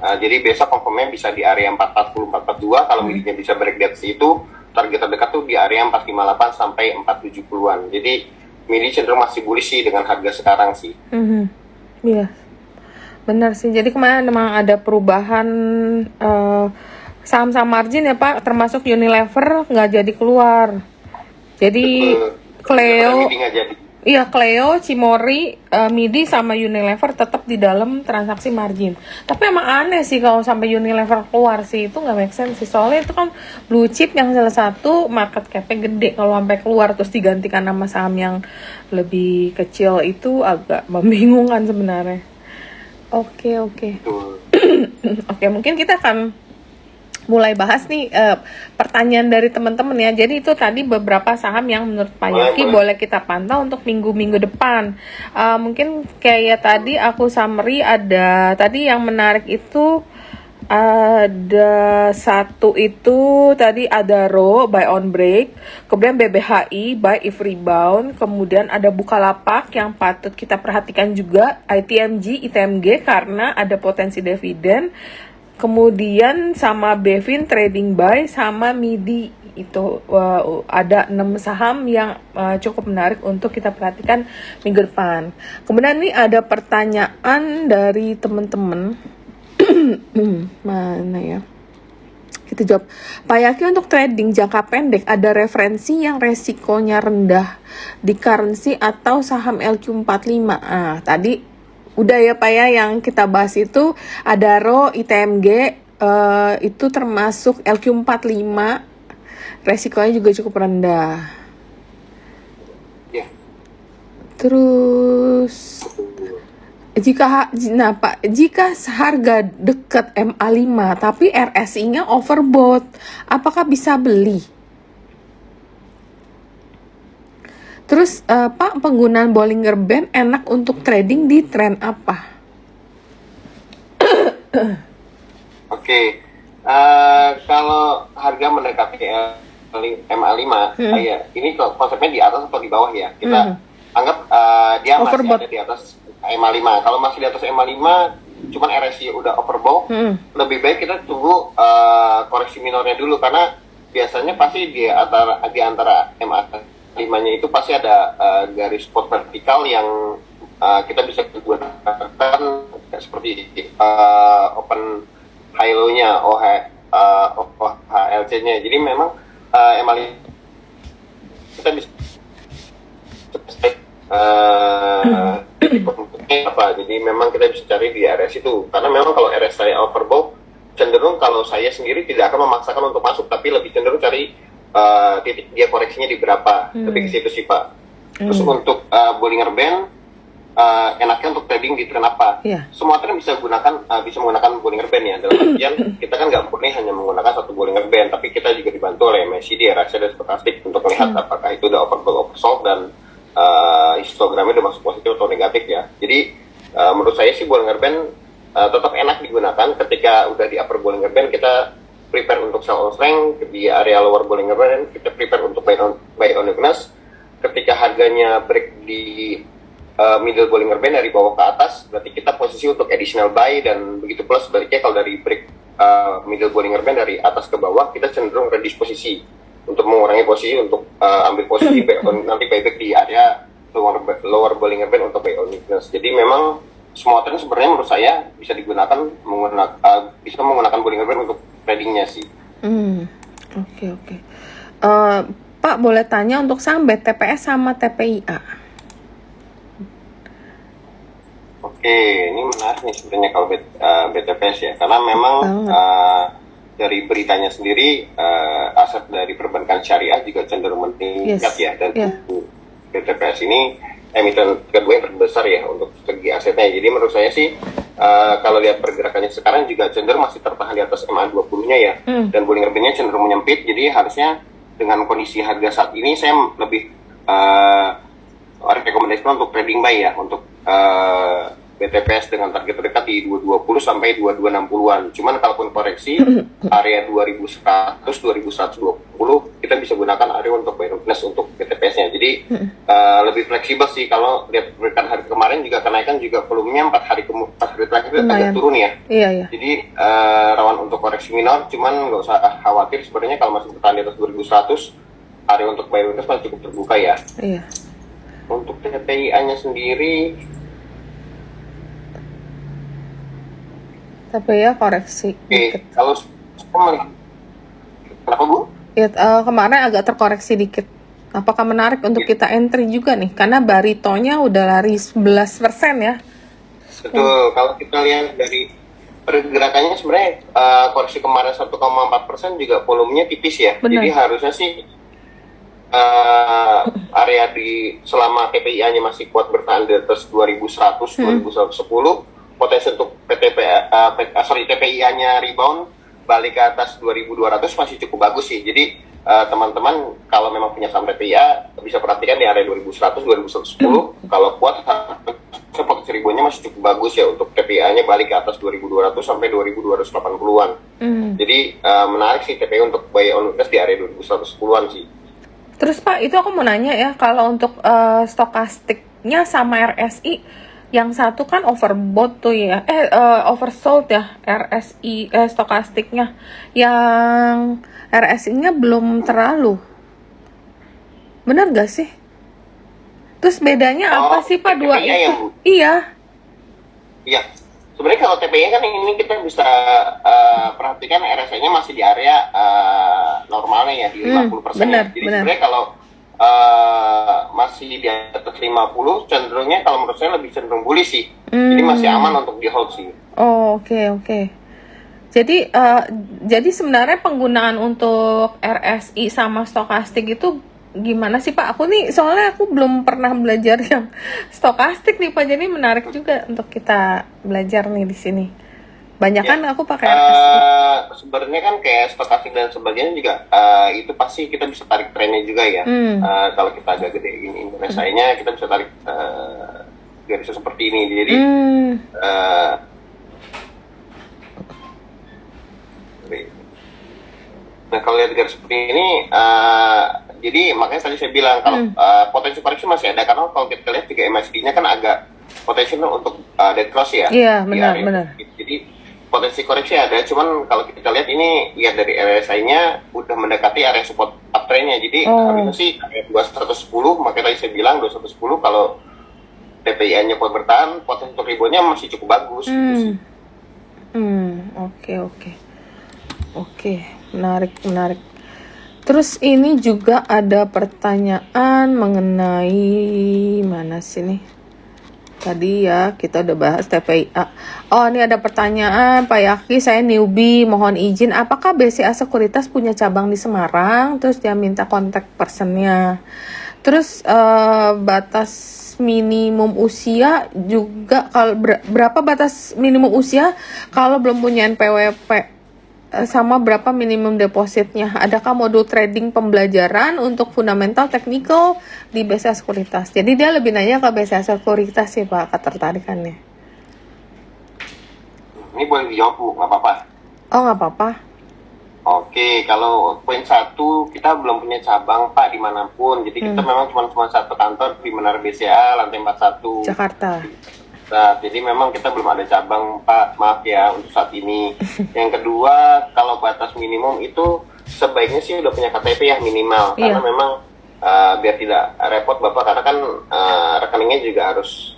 Jadi besok confirmnya bisa di area 440 442. Kalau MIDI-nya bisa break di atas itu, target terdekat tuh di area 458 sampai 470-an. Jadi MIDI cenderung masih bullish sih dengan harga sekarang sih. Iya, benar sih. Jadi kemarin memang ada perubahan saham-saham margin ya Pak, termasuk Unilever nggak jadi keluar. Jadi Cleo, MIDI nggak jadi. iya Cleo, Cimori, MIDI sama Unilever tetap di dalam transaksi margin. Tapi emang aneh sih kalau sampai Unilever keluar sih, itu nggak make sense sih. Soalnya itu kan blue chip yang salah satu market cap-nya gede. Kalau sampai keluar terus digantikan nama saham yang lebih kecil itu agak membingungkan sebenarnya. Oke. Oke, mungkin kita akan mulai bahas nih pertanyaan dari teman-teman ya. Jadi itu tadi beberapa saham yang menurut Pak Yaki boleh kita pantau untuk minggu-minggu depan. Mungkin kayak tadi aku summary, ada tadi yang menarik itu ada satu itu tadi ada RO buy on break, kemudian BBHI buy if rebound, kemudian ada Bukalapak yang patut kita perhatikan juga, ITMG, ITMG karena ada potensi dividen. Kemudian sama Bevin trading buy, sama MIDI itu ada 6 saham yang cukup menarik untuk kita perhatikan minggu depan. Kemudian ini ada pertanyaan dari teman-teman. Mana ya? Kita jawab. Pak Yaki, untuk trading jangka pendek ada referensi yang resikonya rendah di currency atau saham LQ45. Tadi udah ya Pak ya, yang kita bahas itu ada RO, ITMG, itu termasuk LQ45, resikonya juga cukup rendah. Yeah. Terus jika harga dekat MA5 tapi RSI-nya overbought, apakah bisa beli? Terus Pak, penggunaan Bollinger Band enak untuk trading di tren apa? Oke. Kalau harga mendekati MA5, ya, ini konsepnya di atas atau di bawah ya? Kita anggap dia masih ada di atas MA5. Kalau masih di atas MA5, cuman RSI udah overbought, lebih baik kita tunggu koreksi minornya dulu, karena biasanya pasti di antara MA 5-nya itu pasti ada garis support vertikal yang kita bisa gunakan seperti open high low-nya, OHLC-nya. Jadi memang emang kita bisa jadi memang kita bisa cari di RS itu, karena memang kalau RS saya overbought, cenderung kalau saya sendiri tidak akan memaksakan untuk masuk, tapi lebih cenderung cari titik dia koreksinya di berapa, lebih ke situ sih Pak. Terus untuk Bollinger Band, enaknya untuk trading di tren apa? Semua tren bisa menggunakan Bollinger Band ya. Dalam artian kita kan nggak murni hanya menggunakan satu Bollinger Band, tapi kita juga dibantu oleh MACD, RSI dan stokastik untuk melihat apakah itu udah overbought, oversold, dan histogramnya udah masuk positif atau negatif ya. Jadi menurut saya sih Bollinger Band tetap enak digunakan. Ketika udah di upper Bollinger Band, kita prepare untuk sell on strength, di area lower Bollinger Band kita prepare untuk buy on weakness. Ketika harganya break di middle Bollinger Band dari bawah ke atas, berarti kita posisi untuk additional buy, dan begitu pula sebaliknya kalau dari break middle Bollinger Band dari atas ke bawah, kita cenderung reduce posisi untuk mengurangi posisi untuk ambil posisi nanti buyback di area lower Bollinger Band untuk buy on weakness. Jadi memang semua tren sebenarnya menurut saya bisa digunakan menggunakan Bollinger Band untuk tradingnya sih. Oke. Pak, boleh tanya untuk saham BTPS sama TPIA? Oke, ini menarik nih sebenarnya kalau BTPS ya, karena memang dari beritanya sendiri aset dari perbankan syariah juga cenderung meningkat ya, dan BTPS ini emiten kedua yang terbesar ya untuk segi asetnya. Jadi menurut saya sih kalau lihat pergerakannya sekarang juga cenderung masih tertahan di atas MA20-nya ya, dan Bollinger Band-nya cenderung menyempit. Jadi harusnya dengan kondisi harga saat ini saya lebih rekomendasikan untuk trading buy ya untuk BTPS dengan target terdekat di 220 sampai 2260-an. Cuman kalaupun koreksi area 2100 2120 kita bisa gunakan area untuk buy weakness untuk BTPS-nya. Jadi lebih fleksibel sih kalau lihat berikan hari kemarin juga, karena kenaikan juga volumenya 4 hari terakhir agak Lumayan. turun ya. Iya, iya. Jadi rawan untuk koreksi minor, cuman nggak usah khawatir sebenarnya kalau masih bertahan di atas 2100, area untuk buy weakness masih cukup terbuka ya. Iya. Untuk TPIA-nya sendiri, Tapi ya koreksi oke, dikit. kalau kenapa Bu? Ya, kemarin agak terkoreksi dikit. Apakah menarik untuk kita entry juga nih? Karena Baritonya udah lari 11% ya. Betul, kalau kita lihat dari pergerakannya sebenarnya koreksi kemarin 1,4% juga volumenya tipis ya. Benar. Jadi harusnya sih area di selama TPIA-nya masih kuat bertahan di atas 2100, 2110, potensi untuk TPIA-nya rebound balik ke atas 2200 masih cukup bagus sih. Jadi teman-teman kalau memang punya saham TPIA bisa perhatikan di area 2100, 2110. Kalau kuat potensi reboundnya masih cukup bagus ya untuk TPIA-nya balik ke atas 2200 sampai 2280-an. Jadi menarik sih TPIA untuk buy on weakness di area 2110-an sih. Terus Pak, itu aku mau nanya ya, kalau untuk stokastiknya sama RSI, yang satu kan overbought tuh ya, oversold ya RSI stokastiknya, yang RSI-nya belum terlalu, benar gak sih? Terus bedanya apa sih Pak dua TPIA itu? ya, Bu? Iya. Iya, sebenarnya kalau TPIA kan ini kita bisa perhatikan RSI-nya masih di area normalnya ya di 50%. benar, Jadi benar. sebenarnya kalau masih di atas 50, cenderungnya kalau menurut saya lebih cenderung bullish sih. Jadi masih aman untuk di hold sih. Oh, oke. Jadi sebenarnya penggunaan untuk RSI sama stokastik itu gimana sih Pak? Aku nih soalnya aku belum pernah belajar yang stokastik nih Pak. Jadi menarik juga untuk kita belajar nih di sini. Banyak kan aku pakai RSI. Sebenarnya kan kayak stokastik dan sebagainya juga itu pasti kita bisa tarik trennya juga ya. Kalau kita agak gede ini Indonesia-nya kita bisa tarik garisnya seperti ini. Jadi nah kalau lihat garis seperti ini, jadi makanya tadi saya bilang kalau potensi koreksi masih ada karena kalau kita lihat juga MACD-nya kan agak potensi untuk dead cross ya. Iya, di benar, area. benar. Jadi potensi koreksi ada, cuman kalau kita lihat ini lihat dari RSI-nya udah mendekati area support uptrend-nya. Jadi harusnya sih area 2110, makanya tadi saya bilang 2110 kalau TPIA-nya kuat bertahan, potensi untuk rebound-nya masih cukup bagus. Oke, menarik. Terus ini juga ada pertanyaan mengenai mana sih nih? Tadi ya kita udah bahas TPIA. Oh, ini ada pertanyaan Pak Yaki, saya newbie, mohon izin, apakah BCA Sekuritas punya cabang di Semarang? Terus dia minta kontak personnya. Terus batas minimum usia juga, kalau berapa batas minimum usia kalau belum punya NPWP, sama berapa minimum depositnya? Adakah modul trading pembelajaran untuk fundamental technical di BCA Sekuritas? Jadi dia lebih nanya ke BCA Sekuritas sih Pak, ketertarikannya. Ini boleh dijawab Bu, nggak apa-apa? Oh, nggak apa-apa. Oke, kalau poin 1 kita belum punya cabang Pak dimanapun. Jadi kita memang cuma satu kantor di Menara BCA lantai 41 Jakarta. Nah, jadi memang kita belum ada cabang Pak, maaf ya untuk saat ini. Yang kedua, kalau batas minimum itu sebaiknya sih udah punya KTP ya minimal, karena memang biar tidak repot Bapak, karena kan rekeningnya juga harus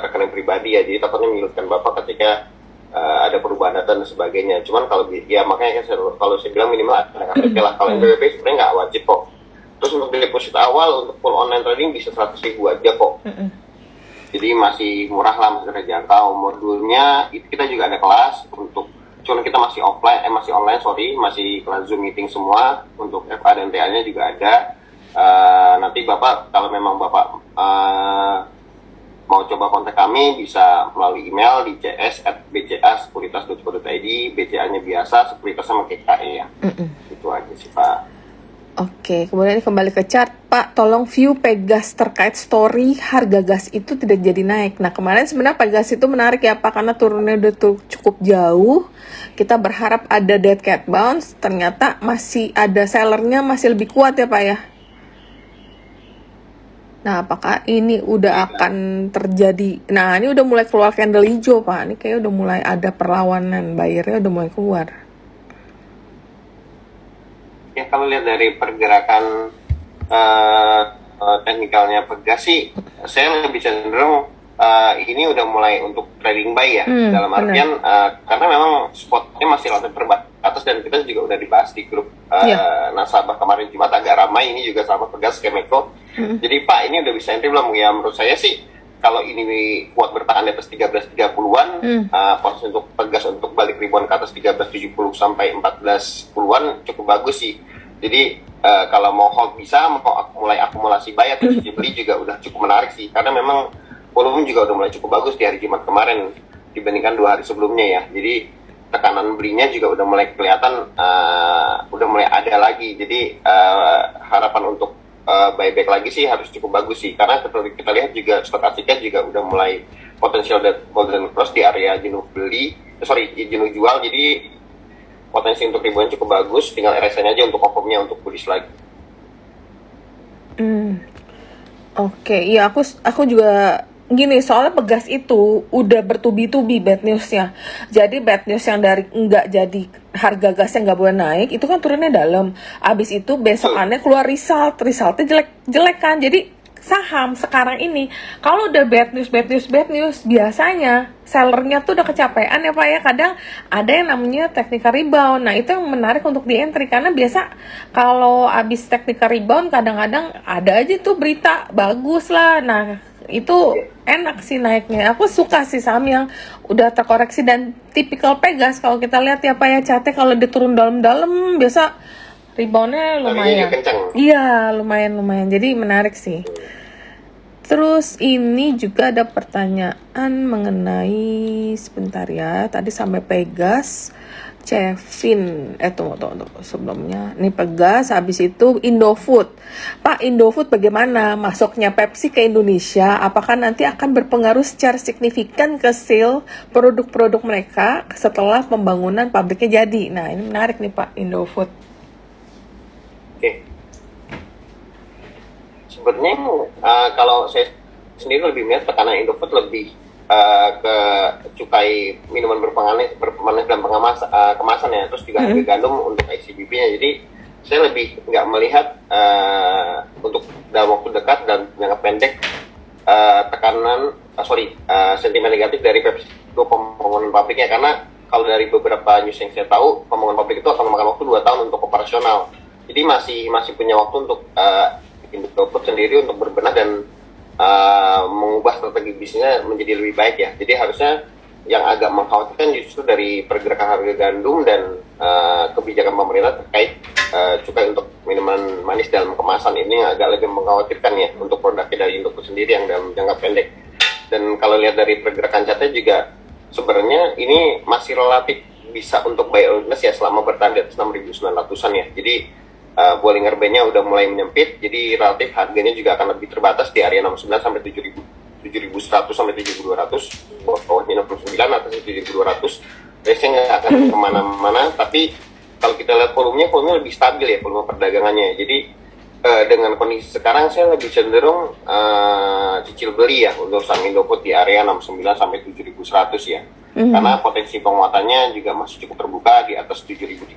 rekening pribadi ya, jadi takutnya menyulitkan Bapak ketika ada perubahan data dan sebagainya. Cuman kalau ya makanya kalau saya bilang minimal ada KTP lah. Kalau NPWP sebenarnya nggak wajib kok. Terus untuk deposit awal untuk full online trading bisa 100.000 aja kok. Jadi masih murah lah, masih terjangkau. Modulnya itu kita juga ada kelas untuk, cuman kita masih online, masih kelas Zoom meeting semua. Untuk FA dan TA-nya juga ada. Nanti Bapak kalau memang Bapak mau coba kontak kami bisa melalui email di cs@bca-sekuritas.co.id. BCA-nya biasa, sekuritas sama KKE ya. Itu aja sih Pak. Oke, kemudian kembali ke chart Pak, tolong view Pegas terkait story harga gas itu tidak jadi naik. Nah kemarin sebenarnya Pegas itu menarik ya Pak, karena turunnya udah cukup jauh. Kita berharap ada dead cat bounce, ternyata masih ada sellernya, masih lebih kuat ya Pak ya. Nah, apakah ini udah akan terjadi? Nah, ini udah mulai keluar candle hijau, Pak. Ini kayak udah mulai ada perlawanan, buyernya udah mulai keluar. Ya kalau lihat dari pergerakan teknikalnya pegas sih, saya lebih cenderung ini udah mulai untuk trading buy ya. Dalam artian karena memang spotnya masih relatif terbatas dan kita juga udah dibahas di grup nasabah kemarin Jumat agak ramai, ini juga sama pegas Kemeco. Jadi Pak ini udah bisa entry belum? Ya menurut saya sih kalau ini kuat bertahan di atas 13.30-an, potensi untuk pegas untuk balik ribuan ke atas 13.70 sampai 14.10-an cukup bagus sih. Jadi kalau mau hold bisa, mau mulai akumulasi buy atau beli juga udah cukup menarik sih. Karena memang volume juga udah mulai cukup bagus di hari Jumat kemarin dibandingkan 2 hari sebelumnya ya. Jadi tekanan belinya juga udah mulai kelihatan, udah mulai ada lagi. Jadi harapan untuk buyback lagi sih harus cukup bagus sih, karena kita lihat juga stokastiknya juga udah mulai potensial golden cross di area jenuh jenuh jual, jadi potensi untuk ribuan cukup bagus, tinggal RSI aja untuk confirmnya untuk bullish lagi. Oke, iya aku juga gini, soalnya pegas itu udah bertubi-tubi bad newsnya. Jadi bad news yang dari nggak jadi harga gasnya nggak boleh naik, itu kan turunnya dalam. Abis itu besokannya keluar resultnya jelek kan. Jadi saham sekarang ini kalau udah bad news biasanya sellernya tuh udah kecapean ya Pak ya. Kadang ada yang namanya technical rebound. Nah itu yang menarik untuk di entry, karena biasa kalau abis technical rebound kadang-kadang ada aja tuh berita bagus lah. Nah itu enak sih naiknya. Aku suka sih saham yang udah terkoreksi dan tipikal pegas. Kalau kita lihat ya Pak ya, catnya kalau diturun dalam-dalam biasa reboundnya lumayan. Iya lumayan. Jadi menarik sih. Terus ini juga ada pertanyaan mengenai, sebentar ya, tadi sampai pegas, Cevin, tunggu sebelumnya, ini pegas, habis itu Indofood. Pak, Indofood bagaimana masuknya Pepsi ke Indonesia? Apakah nanti akan berpengaruh secara signifikan ke sale produk-produk mereka setelah pembangunan pabriknya jadi? Nah ini menarik nih Pak, Indofood. Sebenarnya kalau saya sendiri lebih melihat tekanan Indofood lebih ke cukai minuman berpemanis dan kemasan ya, terus juga harga gandum untuk ICBP-nya. Jadi saya lebih nggak melihat untuk dalam waktu dekat dan jangka pendek sentimen negatif dari Pepsi itu pembangunan pabriknya, karena kalau dari beberapa news yang saya tahu, pembangunan pabrik itu akan memakan waktu 2 tahun untuk operasional. Jadi masih punya waktu untuk Indofood sendiri untuk berbenah dan mengubah strategi bisnisnya menjadi lebih baik ya. Jadi harusnya yang agak mengkhawatirkan justru dari pergerakan harga gandum dan kebijakan pemerintah terkait cukai untuk minuman manis dalam kemasan ini yang agak lebih mengkhawatirkan ya untuk produknya dari Indofood sendiri yang dalam jangka pendek. Dan kalau lihat dari pergerakan catnya juga sebenarnya ini masih relatif bisa untuk buy orders ya selama bertahan di atas 6.900-an ya. Jadi Bollinger Band-nya udah mulai menyempit, jadi relatif harganya juga akan lebih terbatas di area 69 sampai 7.100 sampai 7.200, bawahnya 69 atas 7.200. Range-nya nggak akan kemana-mana, tapi kalau kita lihat volumenya lebih stabil ya, volume perdagangannya. Jadi dengan kondisi sekarang saya lebih cenderung cicil beli ya untuk saham Indofood di area 69 sampai 7.100 ya. Karena potensi penguatannya juga masih cukup terbuka di atas 7.350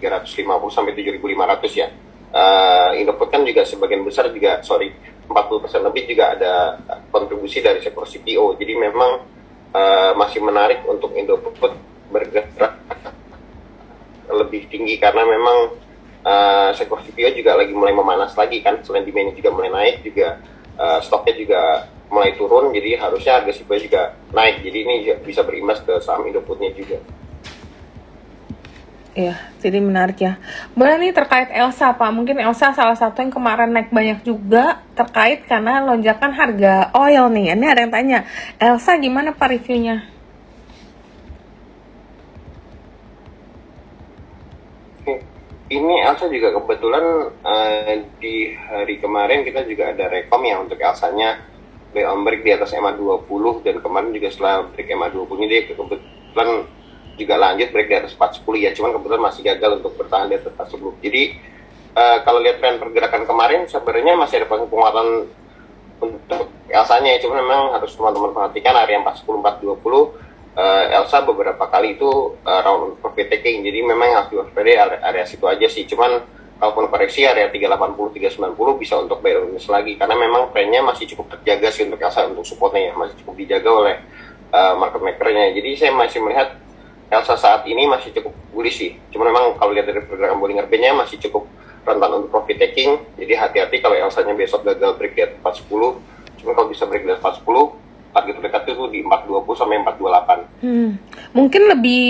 sampai 7.500 ya. Indofood kan juga sebagian besar juga 40% lebih juga ada kontribusi dari sektor CPO. Jadi memang masih menarik untuk Indofood bergerak lebih tinggi karena memang sektor CPO juga lagi mulai memanas lagi kan. Selain demand-nya juga mulai naik, juga stoknya juga mulai turun, jadi harusnya harga CPO juga naik. Jadi ini bisa berimbas ke saham Indofood-nya juga. Iya, jadi menarik ya. Boleh nih terkait Elsa Pak, mungkin Elsa salah satu yang kemarin naik banyak juga terkait karena lonjakan harga oil nih. Ini ada yang tanya, Elsa gimana Pak reviewnya? Ini Elsa juga kebetulan di hari kemarin kita juga ada rekom ya untuk Elsanya buy on break di atas MA 20, dan kemarin juga setelah break MA 20 ini dia kebetulan juga lanjut break di atas 410 ya, cuman kebetulan masih gagal untuk bertahan di atas 410. Jadi kalau lihat tren pergerakan kemarin sebenarnya masih ada penguatan untuk Elsanya ya, cuma memang harus teman-teman perhatikan area 410 420 Elsa beberapa kali itu round profit taking, jadi memang harus diwaspadai area situ aja sih. Cuman kalaupun koreksi area 380 390 bisa untuk buy on risk lagi, karena memang trennya masih cukup terjaga sih untuk Elsa, untuk supportnya ya masih cukup dijaga oleh market makernya. Jadi saya masih melihat Elsa saat ini masih cukup bullish sih. Cuma memang kalau lihat dari pergerakan Bollinger Band-nya masih cukup rentan untuk profit taking. Jadi hati-hati kalau Elsanya besok gagal break di atas 410. Cuma kalau bisa break di atas 410, target terdekat itu di 420 sampai 428. Mungkin lebih,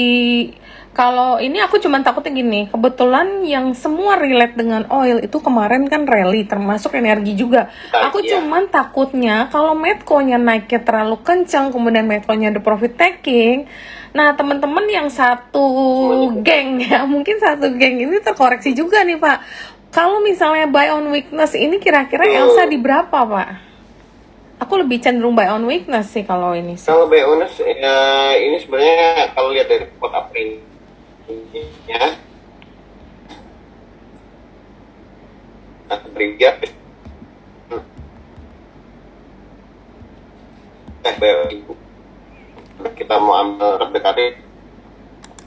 kalau ini aku cuma takutnya gini, kebetulan yang semua relate dengan oil itu kemarin kan rally, termasuk energi juga. Aku cuman takutnya kalau Medco-nya naiknya terlalu kencang, kemudian Medco-nya ada profit taking. Nah, teman-teman yang satu geng ya, mungkin satu geng ini terkoreksi juga nih Pak. Kalau misalnya buy on weakness ini kira-kira Elsa di berapa Pak? Aku lebih cenderung buy on weakness sih kalau ini sih. Kalau buy on weakness, ini sebenarnya kalau lihat dari pot April-nya, kita mau ambil terdekatnya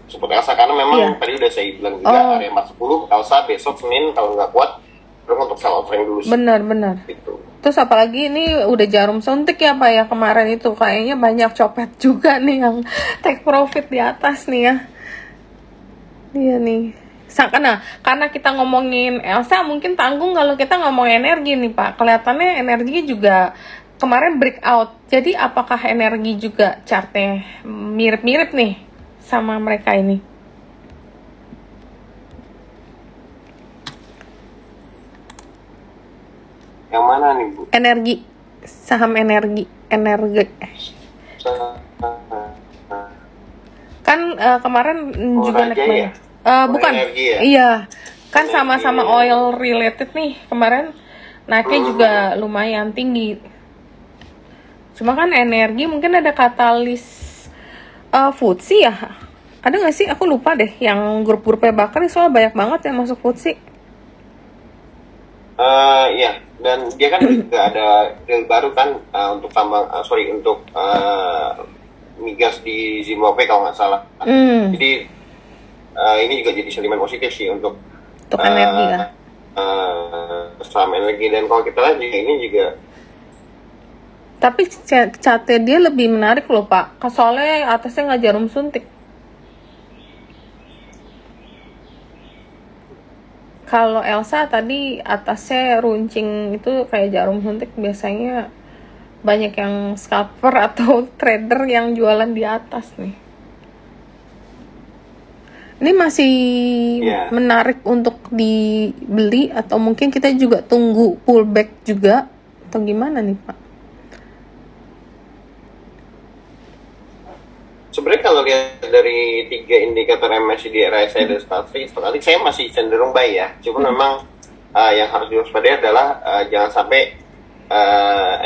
seperti Elsa, karena memang tadi udah saya bilang juga area 410 Elsa besok Senin kalau nggak kuat terus untuk sell offering dulu. Benar gitu. Terus apalagi ini udah jarum suntik ya Pak ya, kemarin itu kayaknya banyak copet juga nih yang take profit di atas nih ya. Iya nih. Karena kita ngomongin Elsa mungkin tanggung kalau kita ngomong energi nih Pak. Kelihatannya energi juga kemarin breakout. Jadi apakah energi juga chartnya mirip-mirip nih sama mereka ini? Yang mana nih Bu? Energi, saham energi. Kan kemarin juga naik banyak. Bukan, energi ya? Iya, kan sama-sama oil related nih kemarin naiknya juga lumayan tinggi. Cuma kan energi mungkin ada katalis FTSE ya? Ada nggak sih? Aku lupa deh. Yang grup-grupnya Bakar soal banyak banget yang masuk FTSE. Iya, dan dia kan juga ada deal baru kan untuk tambang, untuk migas di Zimbabwe kalau nggak salah. Jadi ini juga jadi sentimen positif sih untuk energi ya. Saham energi, dan kalau kita lihat ini juga. Tapi catnya dia lebih menarik loh Pak, soalnya atasnya nggak jarum suntik. Kalau Elsa tadi atasnya runcing itu kayak jarum suntik, biasanya banyak yang scalper atau trader yang jualan di atas nih. Ini masih menarik untuk dibeli atau mungkin kita juga tunggu pullback juga atau gimana nih Pak? Sebenarnya kalau lihat dari 3 indikator MACD, RSI dan statistik, saya masih cenderung buy ya. Cuma memang yang harus diwaspadai adalah jangan sampai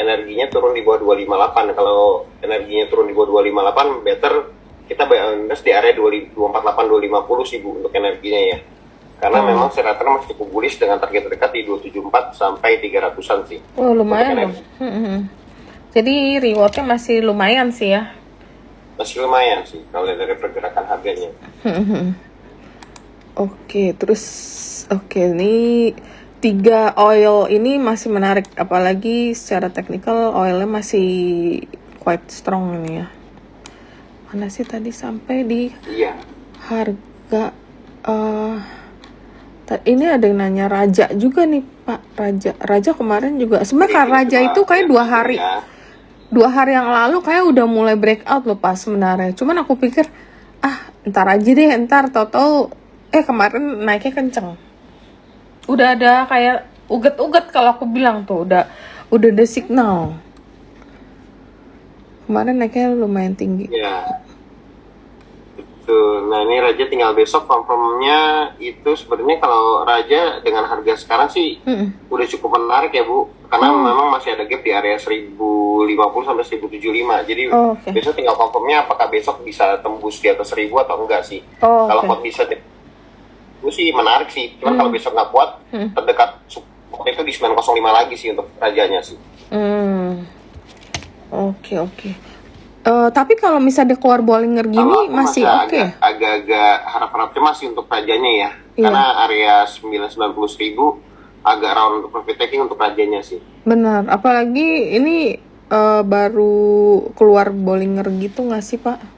energinya turun di bawah 258. Kalau energinya turun di bawah 258, better kita buy on risk di area 248 250 sih Bu untuk energinya ya. Karena memang secara masih cukup bullish dengan target terdekat di 274 sampai 300-an sih. Oh, lumayan loh. Jadi rewardnya masih lumayan sih ya. Masih lumayan sih kalau dari pergerakan harganya. Oke, terus ini 3 oil ini masih menarik, apalagi secara teknikal oilnya masih quite strong ini ya. Mana sih tadi sampai di harga ini ada yang nanya Raja juga nih Pak. Raja kemarin juga sebenarnya Raja itu kayak 2 hari. 2 hari yang lalu kayak udah mulai breakout loh Pak sebenarnya. Cuman aku pikir ntar aja deh, tahu-tahu kemarin naiknya kenceng. Udah ada kayak uget-uget kalau aku bilang tuh, udah ada signal. Kemarin naiknya lumayan tinggi. Ya. Betul. Nah, ini Raja tinggal besok confirmnya. Itu sebenarnya kalau Raja dengan harga sekarang sih udah cukup menarik ya Bu, karena memang masih ada gap di area 1050 sampai 1075. Jadi besok tinggal confirmnya apakah besok bisa tembus di atas 1000 atau enggak sih. Kalau kuat bisa itu sih menarik sih. Cuman kalau besok nggak kuat, terdekat Waktu itu di 905 lagi sih untuk rajanya sih. Oke. Tapi kalau misalnya keluar Bollinger Kalau gini aku masih oke. agak harap-harap cemas sih untuk rajanya ya. Iya. Karena area 990.000 agak rawan untuk profit taking untuk rajanya sih. Benar, apalagi ini baru keluar Bollinger gitu nggak sih Pak?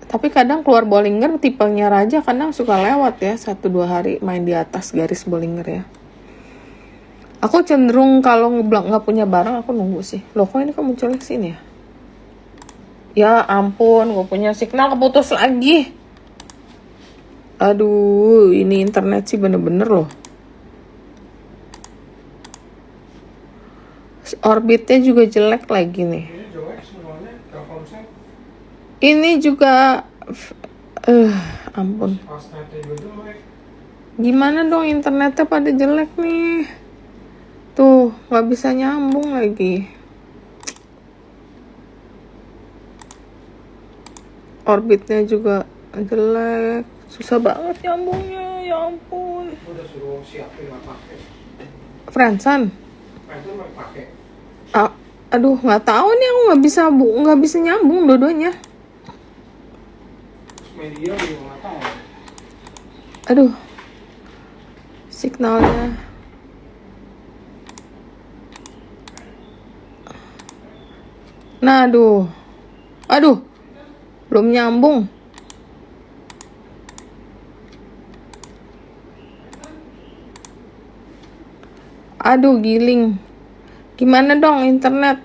Tapi kadang keluar Bollinger tipenya Raja kadang suka lewat ya 1-2 hari main di atas garis Bollinger ya. Aku cenderung kalau nggak punya barang aku nunggu sih. Loh kok ini kok munculnya sini ya? Ya ampun, gue punya signal keputus lagi. Aduh, ini internet sih bener-bener loh. Orbitnya juga jelek lagi nih. Ini juga ampun. Gimana dong internetnya pada jelek nih. Tuh, nggak bisa nyambung lagi. Orbitnya juga jelek. Susah banget nyambungnya, ya ampun. Udah suruh siapin nggak pakai. Friendsan. Itu nggak pakai. Aduh, nggak tahu nih aku nggak bisa nyambung dua-duanya. Media juga nggak tahu. Aduh, signalnya. Nah, aduh, belum nyambung. Aduh, giling. Gimana dong internet?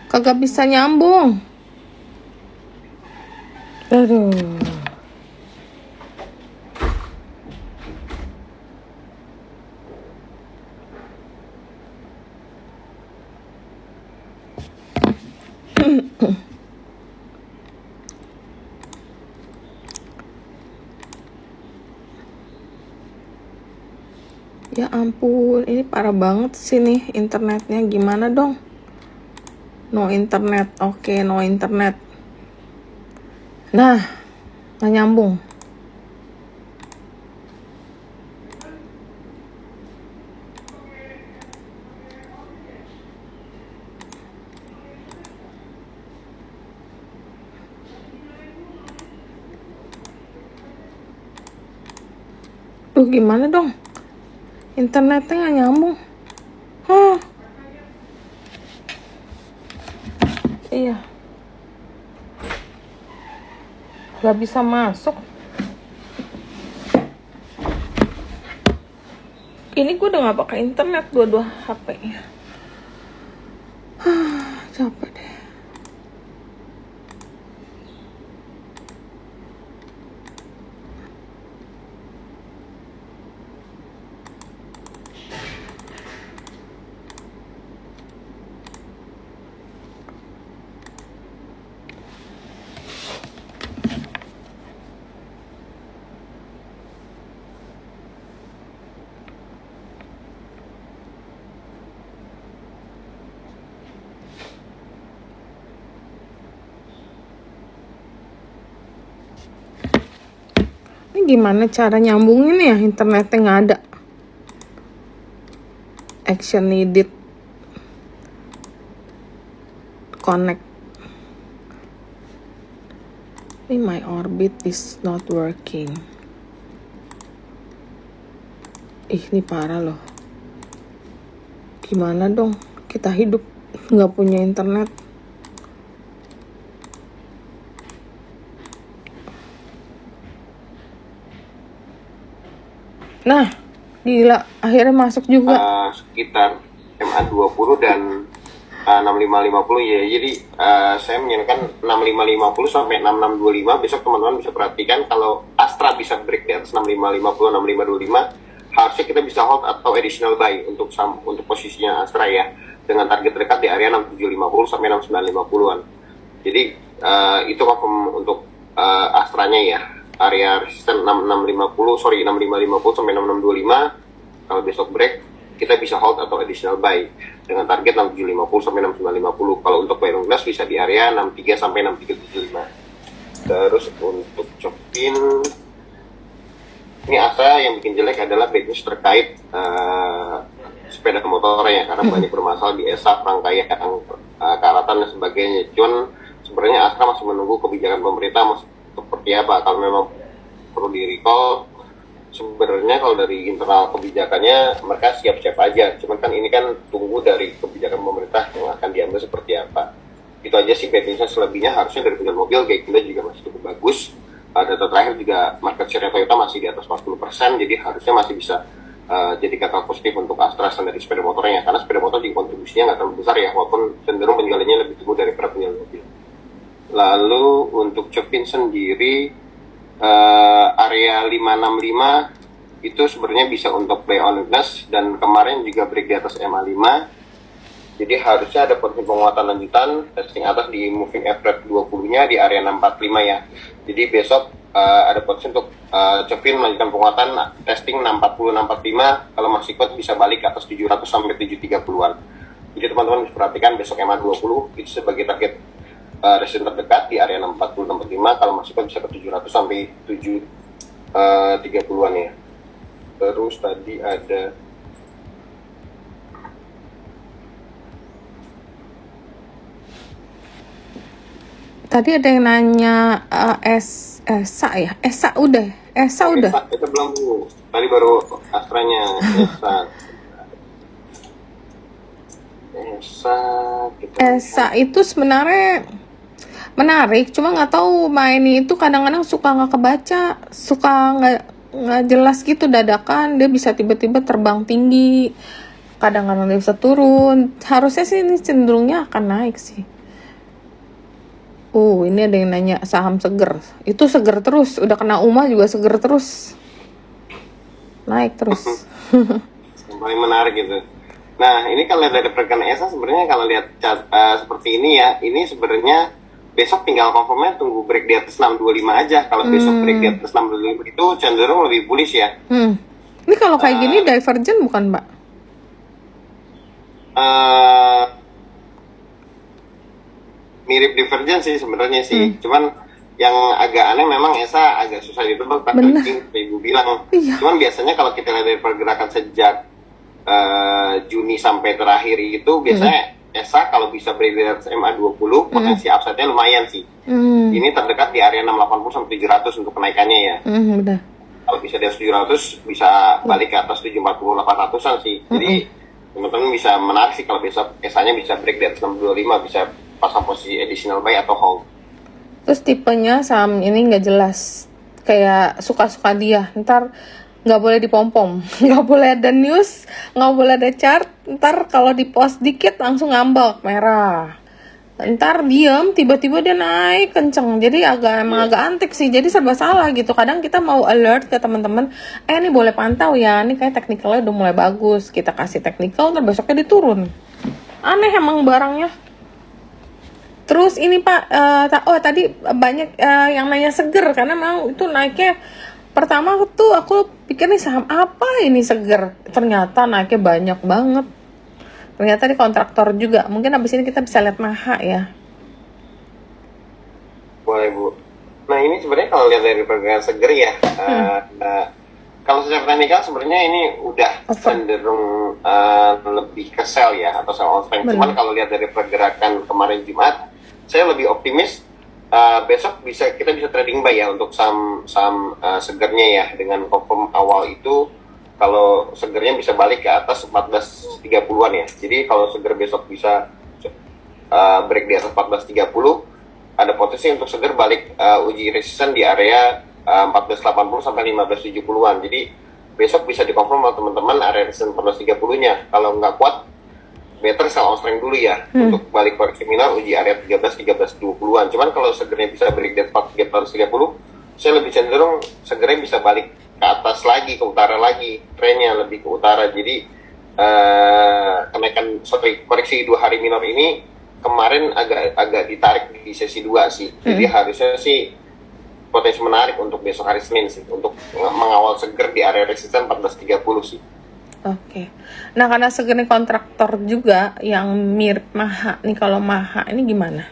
Kagak bisa nyambung. Aduh. Ya ampun, ini parah banget sih nih internetnya. Gimana dong? No internet, oke, no internet. Nah, nggak nyambung. Duh, gimana dong? Internetnya nggak nyambung. Iya. Gak bisa masuk. Ini gue udah gak pakai internet dua-dua HP-nya. Capek deh. Ini gimana cara nyambungin ya? Internetnya nggak ada. Action needed. Connect. Ini my orbit is not working. Ini parah loh. Gimana dong? Kita hidup nggak punya internet. Nah, gila, akhirnya masuk juga. Sekitar MA20 dan 6550 ya. Jadi saya menyarankan 6550 sampai 6625. Besok teman-teman bisa perhatikan kalau Astra bisa break di atas 6550, 6525, harusnya kita bisa hold atau additional buy untuk posisinya Astra ya, dengan target dekat di area 6750 sampai 6950-an. Jadi itu confirm untuk Astranya ya. Area resisten 6550 sampai 6625. Kalau besok break kita bisa hold atau additional buy dengan target 6750 sampai 6950. Kalau untuk buy long glass bisa di area 63 sampai 6375. Terus untuk Chopin Ini Astra yang bikin jelek adalah bad news terkait sepeda motornya, karena banyak bermasalah di ESA, rangkaian kearatan dan sebagainya. Cuman sebenarnya Astra masih menunggu kebijakan pemerintah mau seperti apa. Kalau memang perlu di recall, sebenarnya kalau dari internal kebijakannya mereka siap-siap aja. Cuman kan ini kan tunggu dari kebijakan pemerintah yang akan diambil seperti apa. Itu aja sih bad newsnya. Selebihnya harusnya dari penjual mobil Gaikindo juga masih cukup bagus. Data terakhir juga market share Toyota masih di atas 40%, jadi harusnya masih bisa jadi kata positif untuk Astra dari sepeda motornya, karena sepeda motor di kontribusinya nggak terlalu besar ya, walaupun cenderung penjualannya lebih tinggi daripada penjualan mobil. Lalu untuk Chopin sendiri area 565 itu sebenarnya bisa untuk play on weakness, dan kemarin juga break di atas MA5, jadi harusnya ada potensi penguatan lanjutan testing atas di moving average 20-nya di area 645 ya. Jadi besok ada potensi untuk Chopin melanjutkan penguatan testing 640-645, kalau masih kuat bisa balik ke atas 700 sampai 730-an. Jadi teman-teman bisa perhatikan besok MA20 itu sebagai target resistance terdekat di area 640-645, kalau masih kuat bisa ke 700 sampai 730-an ya. Terus tadi ada yang nanya ESA ya? ESA udah? ESA belum Bu. Tadi baru Astranya ESA itu sebenarnya menarik, cuma nggak tahu mainnya itu kadang-kadang suka nggak kebaca, suka nggak jelas gitu dadakan, dia bisa tiba-tiba terbang tinggi, kadang-kadang dia bisa turun. Harusnya sih ini cenderungnya akan naik sih. Ini ada yang nanya saham seger. Itu seger terus, udah kena UMA juga seger terus. Naik terus. Yang paling menarik gitu. Nah, ini kalau lihat dari pergerakan ESA sebenarnya kalau lihat seperti ini ya, ini sebenarnya besok tinggal konfirmnya tunggu break di atas 625 aja. Kalau besok break di atas 625 itu cenderung lebih bullish ya. Ini kalau kayak gini divergent bukan, Mbak? Mirip divergent sih sebenarnya sih. Cuman yang agak aneh memang ESA agak susah ditebak, tapi Ibu bilang. Iya. Cuman biasanya kalau kita lihat dari pergerakan sejak Juni sampai terakhir itu biasanya ESA kalau bisa break di atas MA20 potensi upside-nya lumayan sih. Ini terdekat di area 680 sampai 700 untuk kenaikannya ya. Benar. Kalau bisa di atas 700 bisa balik ke atas 740 800-an sih. Jadi teman-teman bisa menarik sih kalau besok ESA-nya bisa break di atas 625, bisa pasang posisi additional buy atau hold. Terus tipenya saham ini nggak jelas, kayak suka-suka dia. Ntar nggak boleh dipom-pom, nggak boleh ada news, nggak boleh ada chart. Ntar kalau di post dikit langsung ngambek merah. Ntar diem, tiba-tiba dia naik kenceng. Jadi emang agak antik sih. Jadi serba salah gitu. Kadang kita mau alert ke teman-teman, ini boleh pantau ya. Ini kayak teknikalnya udah mulai bagus. Kita kasih teknikal, ntar besoknya diturun. Aneh emang barangnya. Terus ini Pak, tadi banyak yang nanya seger, karena memang itu naiknya pertama tuh aku pikir nih saham apa ini seger, ternyata naiknya banyak banget. Ternyata di kontraktor juga. Mungkin abis ini kita bisa lihat Maha ya. Boleh Bu. Nah ini sebenarnya kalau lihat dari pergerakan seger ya, kalau secara teknikal sebenarnya ini udah cenderung lebih ke sell ya, atau sell on strength. Cuman kalau lihat dari pergerakan kemarin Jumat, saya lebih optimis besok kita bisa trading buy ya untuk saham segernya ya, dengan confirm awal itu kalau segernya bisa balik ke atas 1430-an ya. Jadi kalau seger besok bisa break di atas 1430, ada potensi untuk seger balik uji resisten di area 1480 sampai 1570-an. Jadi besok bisa dikonfirm sama teman-teman area resisten 1430-nya. Kalau nggak kuat, better sell on strength dulu ya, untuk balik koreksi minor uji area 13-1320-an. Cuman kalau segernya bisa balik di 1430, saya lebih cenderung segernya bisa balik ke atas lagi, ke utara lagi, trennya lebih ke utara. Jadi koreksi 2 hari minor ini kemarin agak ditarik di sesi 2 sih. Jadi harusnya sih potensi menarik untuk besok hari Senin sih, untuk mengawal seger di area resisten 1430 sih. Oke. Nah karena segini kontraktor juga yang mirip Maha nih, kalau Maha ini gimana?